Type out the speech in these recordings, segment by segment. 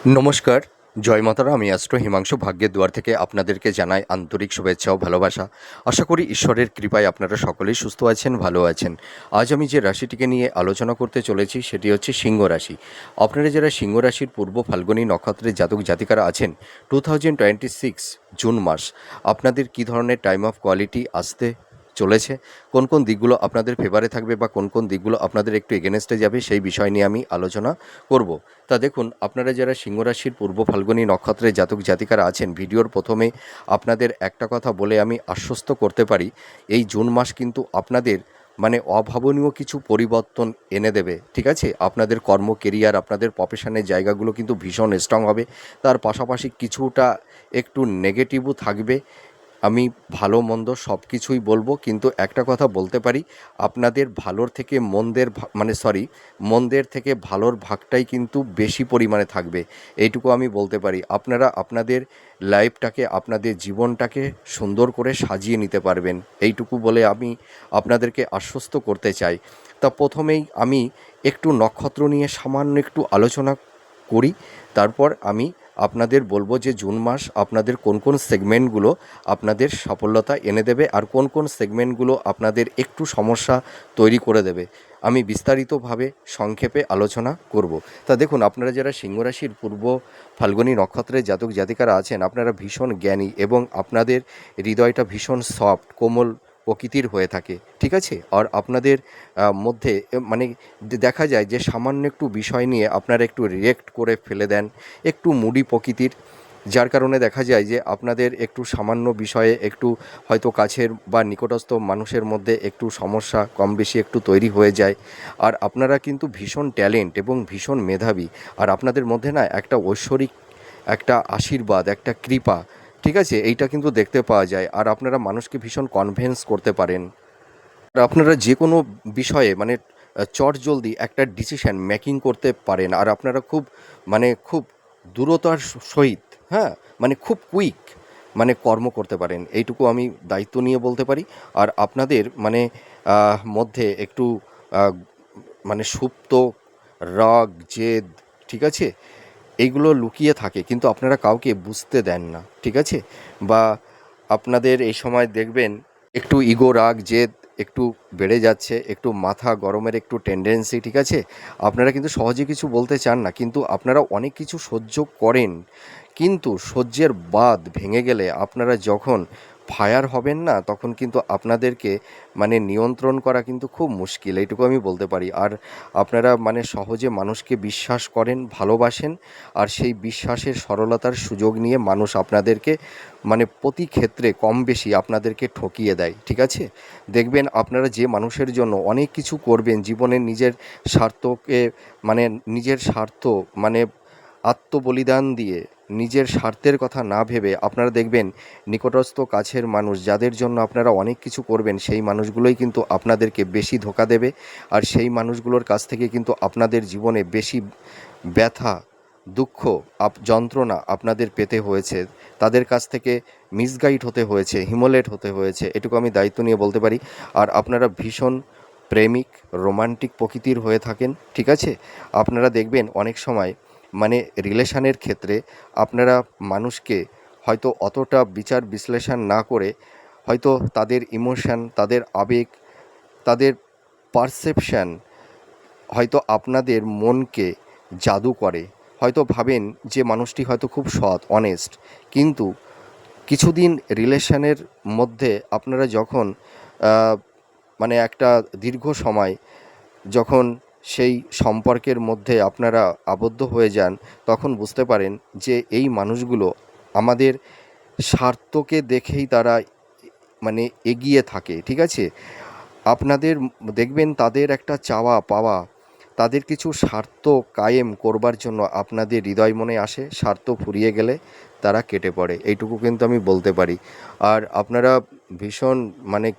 নমস্কার, জয় মাতারা। আমি অ্যাস্ট্রো হিমাংশু ভাগ্যের দুয়ার থেকে আপনাদেরকে জানাই আন্তরিক শুভেচ্ছা ও ভালোবাসা। আশা করি ঈশ্বরের কৃপায় আপনারা সকলেই সুস্থ আছেন, ভালো আছেন। আজ আমি যে রাশিটিকে নিয়ে আলোচনা করতে চলেছি সেটি হচ্ছে সিংহ রাশি। আপনারা যারা সিংহ রাশির পূর্ব ফাল্গুনী নক্ষত্রের জাতক জাতিকারা আছেন, 2026 জুন মাস আপনাদের কী ধরনের টাইম অফ কোয়ালিটি আসতে চলেছে, কোন কোন দিকগুলো আপনাদের ফেভারে থাকবে বা কোন কোন দিকগুলো আপনাদের একটু এগেনস্টে যাবে, সেই বিষয় নিয়ে আমি আলোচনা করব। তা দেখুন, আপনারা যারা সিংহ রাশির পূর্ব ফাল্গুনী নক্ষত্রের জাতক জাতিকারা আছেন, ভিডিওর প্রথমে আপনাদের একটা কথা বলে আমি আশ্বস্ত করতে পারি, এই জুন মাস কিন্তু আপনাদের অভাবনীয় কিছু পরিবর্তন এনে দেবে। ঠিক আছে, আপনাদের কর্ম কেরিয়ার, আপনাদের প্রফেশনের জায়গাগুলো কিন্তু ভীষণ স্ট্রং হবে। তার পাশাপাশি কিছুটা একটু নেগেটিভও থাকবে। আমি ভালো মন্দ সব কিছুই বলবো, কিন্তু একটা কথা বলতে পারি, আপনাদের ভালোর থেকে মন্দের থেকে ভালোর ভাগটাই কিন্তু বেশি পরিমাণে থাকবে, এইটুকু আমি বলতে পারি। আপনারা আপনাদের লাইফটাকে, আপনাদের জীবনটাকে সুন্দর করে সাজিয়ে নিতে পারবেন, এইটুকু বলে আমি আপনাদেরকে আশ্বস্ত করতে চাই। তা প্রথমেই আমি একটু নক্ষত্র নিয়ে সামান্য একটু আলোচনা করি, তারপর আমি আপনাদের বলবো যে জুন মাস আপনাদের কোন কোন সেগমেন্টগুলো আপনাদের সফলতা এনে দেবে আর কোন কোন সেগমেন্টগুলো আপনাদের একটু সমস্যা তৈরি করে দেবে। আমি বিস্তারিতভাবে সংক্ষেপে আলোচনা করব। তা দেখুন, আপনারা যারা সিংহ রাশির পূর্ব ফাল্গুনী নক্ষত্রের জাতক জাতিকারা আছেন, আপনারা ভীষণ জ্ঞানী এবং আপনাদের হৃদয়টা ভীষণ সফট, কোমল প্রকৃতির হয়ে থাকে। ঠিক আছে, আর আপনাদের মধ্যে দেখা যায় যে সামান্য একটু বিষয় নিয়ে আপনারা একটু রিয়েক্ট করে ফেলে দেন, একটু মুডি প্রকৃতির, যার কারণে দেখা যায় যে আপনাদের একটু সামান্য বিষয়ে একটু হয়তো কাছের বা নিকটস্থ মানুষের মধ্যে একটু সমস্যা কম বেশি একটু তৈরি হয়ে যায়। আর আপনারা কিন্তু ভীষণ ট্যালেন্ট এবং ভীষণ মেধাবী, আর আপনাদের মধ্যে না একটা ঐশ্বরিক একটা আশীর্বাদ, একটা কৃপা, ঠিক আছে, এইটা কিন্তু দেখতে পাওয়া যায়। আর আপনারা মানুষকে ভীষণ কনভিন্স করতে পারেন। আর আপনারা যে কোনো বিষয়ে চটজলদি একটা ডিসিশন মেকিং করতে পারেন। আর আপনারা খুব দ্রুততার সহিত, হ্যাঁ, খুব কুইক কর্ম করতে পারেন, এইটুকু আমি দায়িত্ব নিয়ে বলতে পারি। আর আপনাদের মধ্যে একটু আহ, সুপ্ত রাগ, জেদ, ঠিক আছে, এইগুলো লুকিয়ে থাকে, কিন্তু আপনারা কাউকে বুঝতে দেন না। ঠিক আছে, বা আপনাদের এই সময় দেখবেন একটু ইগো, রাগ, জেদ একটু বেড়ে যাচ্ছে, একটু মাথা গরমের একটু টেন্ডেন্সি। ঠিক আছে, আপনারা কিন্তু সহজে কিছু বলতে চান না, কিন্তু আপনারা অনেক কিছু সহ্য করেন, কিন্তু সহ্যের বাঁধ ভেঙে গেলে আপনারা যখন ফায়ার হবেন না, তখন কিন্তু আপনাদেরকে নিয়ন্ত্রণ করা কিন্তু খুব মুশকিল, এইটুকু আমি বলতে পারি। আর আপনারা সহজে মানুষকে বিশ্বাস করেন, ভালোবাসেন, আর সেই বিশ্বাসের সরলতার সুযোগ নিয়ে মানুষ আপনাদেরকে প্রতি ক্ষেত্রে কম বেশি আপনাদেরকে ঠকিয়ে দেয়। ঠিক আছে, দেখবেন আপনারা যে মানুষের জন্য অনেক কিছু করবেন জীবনে, নিজের স্বার্থকে নিজের স্বার্থ আত্মবলিদান দিয়ে, নিজের স্বার্থের কথা না ভেবে আপনারা দেখবেন নিকটস্থ কাছের মানুষ যাদের জন্য আপনারা অনেক কিছু করবেন, সেই মানুষগুলোই কিন্তু আপনাদেরকে বেশি ধোঁকা দেবে। আর সেই মানুষগুলোর কাছ থেকে কিন্তু আপনাদের জীবনে বেশি ব্যথা, দুঃখ, যন্ত্রণা আপনাদের পেতে হয়েছে, তাদের কাছ থেকে মিসগাইড হতে হয়েছে, হিমোলেট হতে হয়েছে, এটুকু আমি দায়িত্ব নিয়ে বলতে পারি। আর আপনারা ভীষণ প্রেমিক, রোমান্টিক প্রকৃতির হয়ে থাকেন। ঠিক আছে, আপনারা দেখবেন অনেক সময় রিলেশনের ক্ষেত্রে আপনারা মানুষকে হয়তো অতটা বিচার বিশ্লেষণ না করে, হয়তো তাদের ইমোশন, তাদের আবেগ, তাদের পারসেপশান হয়তো আপনাদের মনকে জাদু করে। হয়তো ভাবেন যে মানুষটি হয়তো খুব সৎ, অনেস্ট, কিন্তু কিছুদিন রিলেশনের মধ্যে আপনারা যখন একটা দীর্ঘ সময় যখন সেই সম্পর্কের মধ্যে আপনারা আবদ্ধ হয়ে যান, তখন বুঝতে পারেন যে এই মানুষগুলো আমাদের স্বার্থকে দেখেই তারা এগিয়ে থাকে। ঠিক আছে, আপনাদের দেখবেন তাদের একটা চাওয়া পাওয়া, তাদের কিছু স্বার্থ কায়েম করবার জন্য আপনাদের হৃদয় মনে আসে, স্বার্থ ফুরিয়ে গেলে তারা কেটে পড়ে, এইটুকু কিন্তু আমি বলতে পারি। আর আপনারা ভীষণ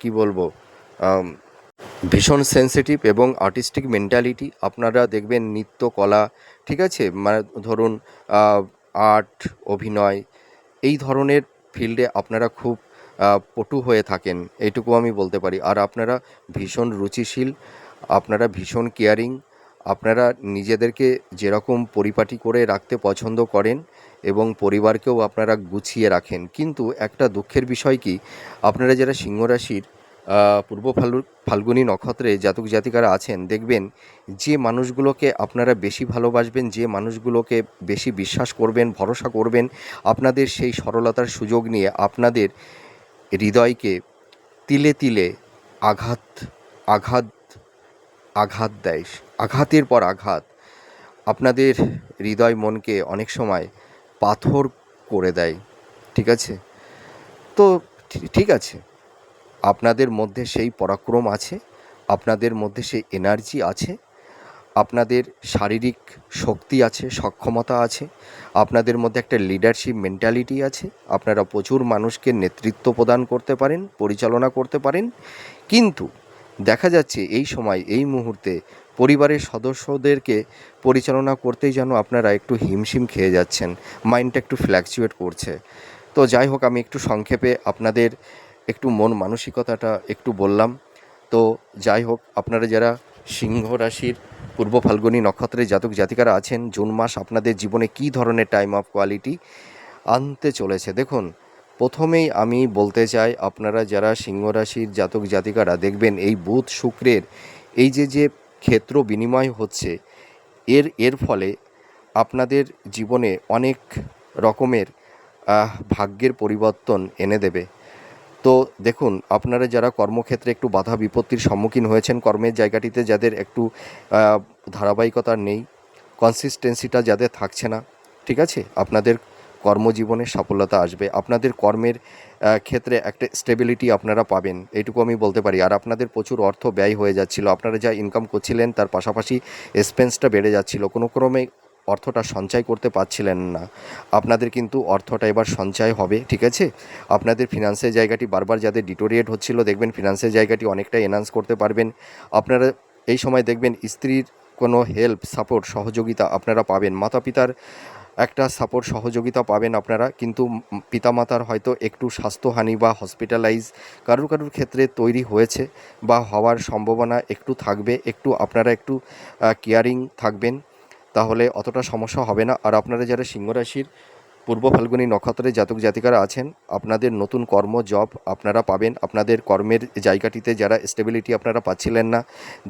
কি বলবো, ভীষণ সেনসিটিভ এবং আর্টিস্টিক মেন্টালিটি। আপনারা দেখবেন নৃত্য, কলা, ঠিক আছে, ধরুন আর্ট, অভিনয়, এই ধরনের ফিল্ডে আপনারা খুব পটু হয়ে থাকেন, এইটুকু আমি বলতে পারি। আর আপনারা ভীষণ রুচিশীল, আপনারা ভীষণ কেয়ারিং, আপনারা নিজেদেরকে যেরকম পরিপাটি করে রাখতে পছন্দ করেন এবং পরিবারকেও আপনারা গুছিয়ে রাখেন, কিন্তু একটা দুঃখের বিষয় কি, আপনারা যারা সিংহ রাশির পূর্ব ফাল্গুনী নক্ষত্রে জাতক জাতিকারা আছেন, দেখবেন যে মানুষগুলোকে আপনারা বেশি ভালোবাসবেন, যে মানুষগুলোকে বেশি বিশ্বাস করবেন, ভরসা করবেন, আপনাদের সেই সরলতার সুযোগ নিয়ে আপনাদের হৃদয়কে তিলে তিলে আঘাত আঘাত আঘাত দেয়, আঘাতের পর আঘাত আপনাদের হৃদয় মনকে অনেক সময় পাথর করে দেয়। ঠিক আছে, তো ঠিক আছে, আপনাদের মধ্যে সেই পরাক্রম আছে, আপনাদের মধ্যে সেই এনার্জি আছে, আপনাদের শারীরিক শক্তি আছে, সক্ষমতা আছে, আপনাদের মধ্যে একটা লিডারশিপ মেন্টালিটি আছে, আপনারা প্রচুর মানুষকে নেতৃত্ব প্রদান করতে পারেন, পরিচালনা করতে পারেন, কিন্তু দেখা যাচ্ছে এই সময় এই মুহূর্তে পরিবারের সদস্যদেরকে পরিচালনা করতেই যেন আপনারা একটু হিমশিম খেয়ে যাচ্ছেন, মাইন্ডটা একটু ফ্ল্যাকচুয়েট করছে। তো যাই হোক, আমি একটু সংক্ষেপে আপনাদের একটু মন মানসিকতাটা একটু বললাম। তো যাই হোক, আপনারা যারা সিংহ রাশির পূর্ব ফাল্গুনী নক্ষত্রে জাতক জাতিকারা আছেন, জুন মাস আপনাদের জীবনে কী ধরনের টাইম অফ কোয়ালিটি আনতে চলেছে দেখুন। প্রথমেই আমি বলতে চাই, আপনারা যারা সিংহ রাশির জাতক জাতিকারা দেখবেন এই বুধ শুক্রের এই যে ক্ষেত্র বিনিময় হচ্ছে, এর ফলে আপনাদের জীবনে অনেক রকমের ভাগ্যের পরিবর্তন এনে দেবে। তো দেখুন, আপনারা যারা কর্মক্ষেত্রে একটু বাধা বিপত্তির সম্মুখীন হয়েছেন, কর্মের জায়গাটিতে যাদের একটু ধারাবাহিকতা নেই, কনসিস্টেন্সিটা যাদের থাকছে না, ঠিক আছে, আপনাদের কর্মজীবনে সফলতা আসবে, আপনাদের কর্মের ক্ষেত্রে একটা স্টেবিলিটি আপনারা পাবেন, এইটুকু আমি বলতে পারি। আর আপনাদের প্রচুর অর্থ ব্যয় হয়ে যাচ্ছিল, আপনারা যা ইনকাম করছিলেন তার পাশাপাশি এক্সপেন্সটা বেড়ে যাচ্ছিল, কোনো ক্রমে অর্থটা সঞ্চয় করতে পারছিলেন না, আপনাদের কিন্তু অর্থটা এবার সঞ্চয় হবে। ঠিক আছে, আপনাদের ফিনান্সের জায়গাটি বারবার যাদের ডিটোরিয়েট হচ্ছিল, দেখবেন ফিনান্সের জায়গাটি অনেকটা এনহান্স করতে পারবেন। আপনারা এই সময় দেখবেন স্ত্রীর কোনো হেল্প, সাপোর্ট, সহযোগিতা আপনারা পাবেন, মাতা পিতার একটা সাপোর্ট সহযোগিতা পাবেন আপনারা, কিন্তু পিতামাতার হয়তো একটু স্বাস্থ্যহানি বা হসপিটালাইজ কারুর ক্ষেত্রে তৈরি হয়েছে বা হওয়ার সম্ভাবনা একটু থাকবে, একটু আপনারা একটু কেয়ারিং থাকবেন, তাহলে অতটা সমস্যা হবে না। আর আপনারা যারা সিংহ রাশির পূর্ব ফাল্গুনী নক্ষত্রে জাতক জাতিকারা আছেন, আপনাদের নতুন কর্ম জব আপনারা পাবেন, আপনাদের কর্মের জায়গাটিতে যারা স্টেবিলিটি আপনারা পাচ্ছিলেন না,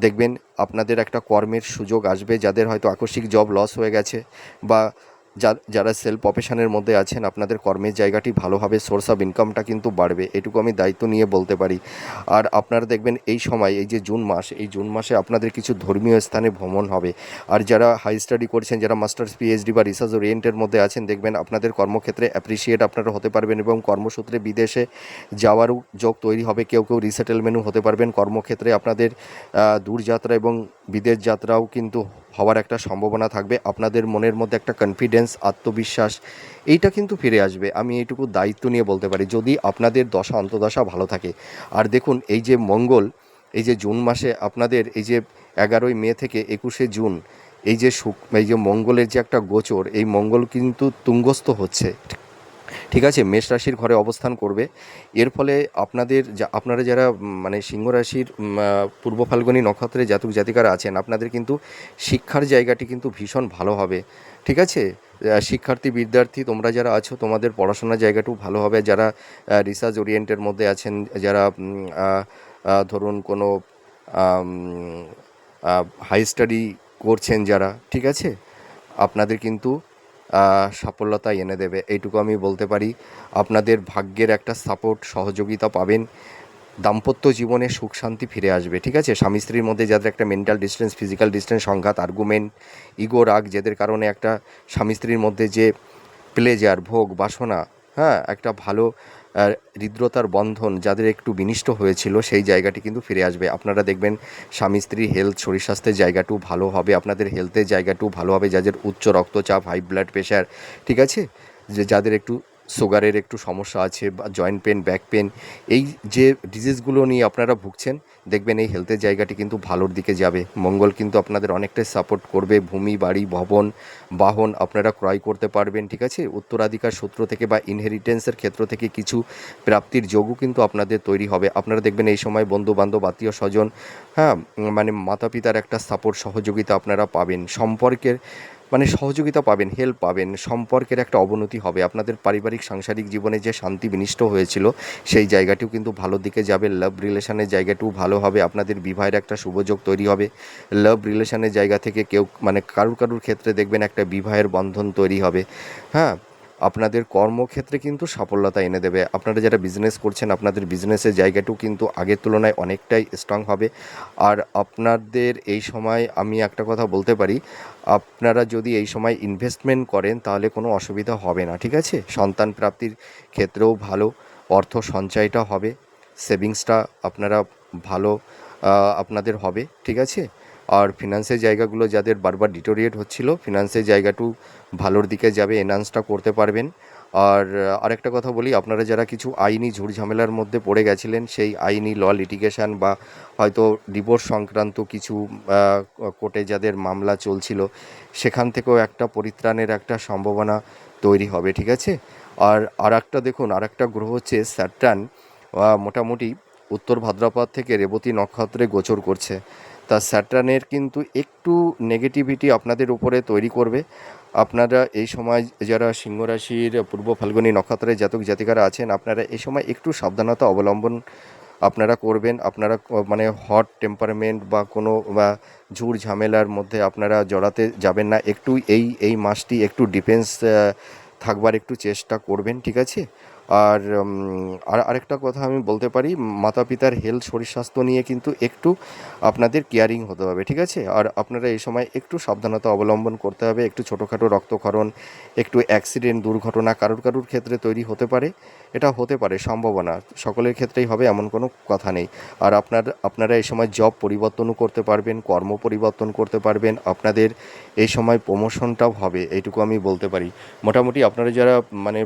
দেখবেন আপনাদের একটা কর্মের সুযোগ আসবে, যাদের হয়তো আকস্মিক জব লস হয়ে গেছে বা যারা সেলফ প্রফেশনের মধ্যে আছেন, আপনাদের কর্মের জায়গাটি ভালো হবে, সোর্স অফ ইনকামটা কিন্তু বাড়বে, এটুকু আমি দায়িত্ব নিয়ে বলতে পারি। আর আপনারা দেখবেন এই সময়, এই যে জুন মাস, এই জুন মাসে আপনাদের কিছু ধর্মীয় স্থানে ভ্রমণ হবে। আর যারা হাই স্টাডি করছেন, যারা মাস্টার্স পিএইচডি বা রিসার্চ ওরিয়েন্টের মধ্যে আছেন, দেখবেন আপনাদের কর্মক্ষেত্রে অ্যাপ্রিসিয়েট আপনারা হতে পারবেন এবং কর্মসূত্রে বিদেশে যাওয়ারও যোগ তৈরি হবে, কেউ রিসেটেলমেন্টও হতে পারবেন। কর্মক্ষেত্রে আপনাদের দূরযাত্রা এবং বিদেশ যাত্রাও কিন্তু হওয়ার একটা সম্ভাবনা থাকবে, আপনাদের মনের মধ্যে একটা কনফিডেন্স, আত্মবিশ্বাস এইটা কিন্তু ফিরে আসবে, আমি এইটুকু দায়িত্ব নিয়ে বলতে পারি, যদি আপনাদের দশা অন্তদশা ভালো থাকে। আর দেখুন, এই যে মঙ্গল, এই যে জুন মাসে আপনাদের এই যে 11ই মে থেকে 21শে জুন, এই যে মঙ্গলের যে একটা গোচর, এই মঙ্গল কিন্তু তুঙ্গস্থ হচ্ছে, ঠিক আছে, মেষ রাশির ঘরে অবস্থান করবে। এর ফলে আপনারা যারা মানে সিংহ রাশির পূর্ব ফাল্গুনী নক্ষত্রে জাতক জাতিকারা আছেন, আপনাদের কিন্তু শিক্ষার জায়গাটি কিন্তু ভীষণ ভালো হবে। ঠিক আছে, শিক্ষার্থী বিদ্যার্থী তোমরা যারা আছো, তোমাদের পড়াশোনার জায়গাটাও ভালো হবে। যারা রিসার্চ ওরিয়েন্টের মধ্যে আছেন, যারা ধরুন কোনো হাই স্টাডি করছেন যারা, ঠিক আছে, আপনাদের কিন্তু সফলতা এনে দেবে, এইটুকু আমি বলতে পারি। আপনাদের ভাগ্যের একটা সাপোর্ট, সহযোগিতা পাবেন, দাম্পত্য জীবনে সুখ শান্তি ফিরে আসবে। ঠিক আছে, স্বামী স্ত্রীর মধ্যে যাদের একটা মেন্টাল ডিস্টেন্স, ফিজিক্যাল ডিস্টেন্স, সংঘাত, আর্গুমেন্ট, ইগো, রাগ, যাদের কারণে একটা স্বামী স্ত্রীর মধ্যে যে প্লেজার, ভোগ, বাসনা, হ্যাঁ, একটা ভালো হৃদ্রতার বন্ধন যাদের একটু বিনিষ্ট হয়েছিল, সেই জায়গাটি কিন্তু ফিরে আসবে। আপনারা দেখবেন স্বামী স্ত্রী হেলথ, শরীর স্বাস্থ্যের জায়গাটাও ভালো হবে, আপনাদের হেলথের জায়গাটাও ভালো হবে, যাদের উচ্চ রক্তচাপ, হাই ব্লাড প্রেশার, ঠিক আছে, যাদের একটু সুগারের একটু সমস্যা আছে বা জয়েন্ট পেন, ব্যাক পেন, এই যে ডিজিজগুলো নিয়ে আপনারা ভুগছেন, দেখবেন এই হেলথের জায়গাটি কিন্তু ভালোর দিকে যাবে। মঙ্গল কিন্তু আপনাদের অনেকটাই সাপোর্ট করবে। ভূমি, বাড়ি, ভবন, বাহন আপনারা ক্রয় করতে পারবেন, ঠিক আছে? উত্তরাধিকার সূত্র থেকে বা ইনহেরিটেন্সের ক্ষেত্র থেকে কিছু প্রাপ্তির যোগও কিন্তু আপনাদের তৈরি হবে। আপনারা দেখবেন এই সময় বন্ধুবান্ধব, আত্মীয় স্বজন, হ্যাঁ, মানে মাতা পিতার একটা সাপোর্ট, সহযোগিতা আপনারা পাবেন। সম্পর্কের মানে সহযোগিতা পাবেন, হেল্প পাবেন, সম্পর্কের একটা অবনতি হবে। আপনাদের পারিবারিক সাংসারিক জীবনে যে শান্তি বিনষ্ট হয়েছিল সেই জায়গাটিও কিন্তু ভালোর দিকে যাবে। লাভ রিলেশনের জায়গাটিও ভালো হবে। আপনাদের বিবাহের একটা শুভযোগ তৈরি হবে। লাভ রিলেশনের জায়গা থেকে কেউ মানে কারুর ক্ষেত্রে দেখবেন একটা বিবাহের বন্ধন তৈরি হবে। হ্যাঁ, আপনাদের কর্মক্ষেত্রে কিন্তু সাফল্যতা এনে দেবে। আপনারা যারা বিজনেস করছেন, আপনাদের বিজনেসের জায়গাটিও কিন্তু আগের তুলনায় অনেকটাই স্ট্রং হবে। আর আপনাদের এই সময় আমি একটা কথা বলতে পারি, আপনারা যদি এই সময় ইনভেস্টমেন্ট করেন তাহলে কোনো অসুবিধা হবে না, ঠিক আছে? সন্তান প্রাপ্তির ক্ষেত্রেও ভালো, অর্থ সঞ্চয়টা হবে, সেভিংসটা আপনারা ভালো আপনাদের হবে, ঠিক আছে? আর ফিনান্সের জায়গাগুলো যাদের বারবার ডিটোরিয়েট হচ্ছিল, ফিনান্সের জায়গাটু ভালোর দিকে যাবে, এনহান্সটা করতে পারবেন। আর আরেকটা কথা বলি, আপনারা যারা কিছু আইনি ঝুটঝামেলার মধ্যে পড়ে গেছিলেন, সেই আইনি লিটিগেশন বা হয়তো ডিভোর্স সংক্রান্ত কিছু কোর্টে যাদের মামলা চলছিল, সেখান থেকেও একটা পরিত্রাণের একটা সম্ভাবনা তৈরি হবে, ঠিক আছে? আর একটা দেখুন, আর একটা গ্রহ হচ্ছে স্যাটার্ন, মোটামুটি উত্তর ভাদ্রপদ থেকে রেবতী নক্ষত্রে গোচর করছে। তা স্যাটার্নের কিন্তু একটু নেগেটিভিটি আপনাদের উপরে তৈরি করবে। আপনারা এই সময় যারা সিংহ রাশির পূর্ব ফাল্গুনী নক্ষত্রের জাতক জাতিকারা আছেন, আপনারা এই সময় একটু সাবধানতা অবলম্বন আপনারা করবেন। আপনারা মানে হট টেম্পারমেন্ট বা কোনো বা ঝুট ঝামেলার মধ্যে আপনারা জড়াতে যাবেন না। একটু এই মাসটি একটু ডিফেন্স থাকবার একটু চেষ্টা করবেন, ঠিক আছে? আর আরেকটা কথা আমি বলতে পারি, মাতা পিতার হেলথ, শরীর স্বাস্থ্য নিয়ে কিন্তু একটু আপনাদের কেয়ারিং হতে হবে, ঠিক আছে? আর আপনারা এই সময় একটু সাবধানতা অবলম্বন করতে হবে। একটু ছোটোখাটো রক্তক্ষরণ, একটু অ্যাক্সিডেন্ট, দুর্ঘটনা কারুর ক্ষেত্রে তৈরি হতে পারে। এটা হতে পারে, সম্ভাবনা সকলের ক্ষেত্রেই হবে এমন কোনো কথা নেই। আর আপনারা এই সময় জব পরিবর্তনও করতে পারবেন, কর্ম পরিবর্তন করতে পারবেন। আপনাদের এই সময় প্রমোশনটাও হবে, এইটুকু আমি বলতে পারি। মোটামুটি আপনারা যারা মানে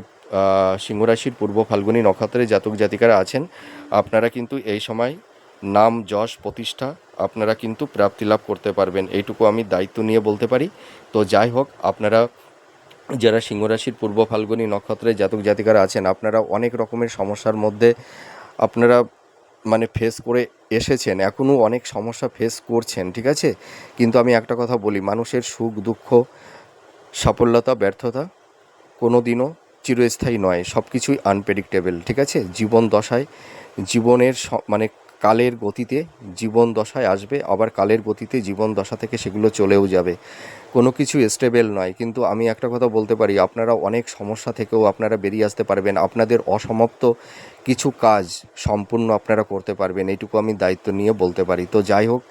সিংহরাশির পূর্ব ফাল্গুনী নক্ষত্রের জাতক জাতিকারা আছেন, আপনারা কিন্তু এই সময় নাম, যশ, প্রতিষ্ঠা আপনারা কিন্তু প্রাপ্তি লাভ করতে পারবেন, এইটুকু আমি দায়িত্ব নিয়ে বলতে পারি। তো যাই হোক, আপনারা যারা সিংহরাশির পূর্ব ফাল্গুনী নক্ষত্রের জাতক জাতিকারা আছেন, আপনারা অনেক রকমের সমস্যার মধ্যে আপনারা মানে ফেস করে এসেছেন, এখনও অনেক সমস্যা ফেস করছেন, ঠিক আছে? কিন্তু আমি একটা কথা বলি, মানুষের সুখ দুঃখ, সাফল্যতা, ব্যর্থতা কোনো দিনও চিরস্থায়ী নয়। সব কিছুই আনপ্রেডিক্টেবল, ঠিক আছে? জীবন দশায়, জীবনের মানে কালের গতিতে জীবন দশায় আসবে, আবার কালের গতিতে জীবন দশা থেকে সেগুলো চলেও যাবে। কোনো কিছু স্টেবল নয়। কিন্তু আমি একটা কথা বলতে পারি, আপনারা অনেক সমস্যা থেকেও আপনারা বেরিয়ে আসতে পারবেন। আপনাদের অসমাপ্ত কিছু কাজ সম্পূর্ণ আপনারা করতে পারবেন, এইটুকু আমি দায়িত্ব নিয়ে বলতে পারি। তো যাই হোক,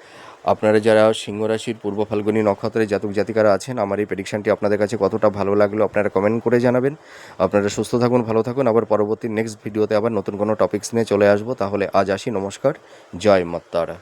আপনারা যারা সিংহ রাশির পূর্ব ফাল্গুনী নক্ষত্রের জাতক জাতিকারা আছেন, আমার এই প্রেডিকশানটি আপনাদের কাছে কতটা ভালো লাগলো আপনারা কমেন্ট করে জানাবেন। আপনারা সুস্থ থাকুন, ভালো থাকুন। আবার পরবর্তী নেক্সট ভিডিওতে আবার নতুন কোনো টপিকস নিয়ে চলে আসবো। তাহলে আজ আসি, নমস্কার, জয় মা তারা।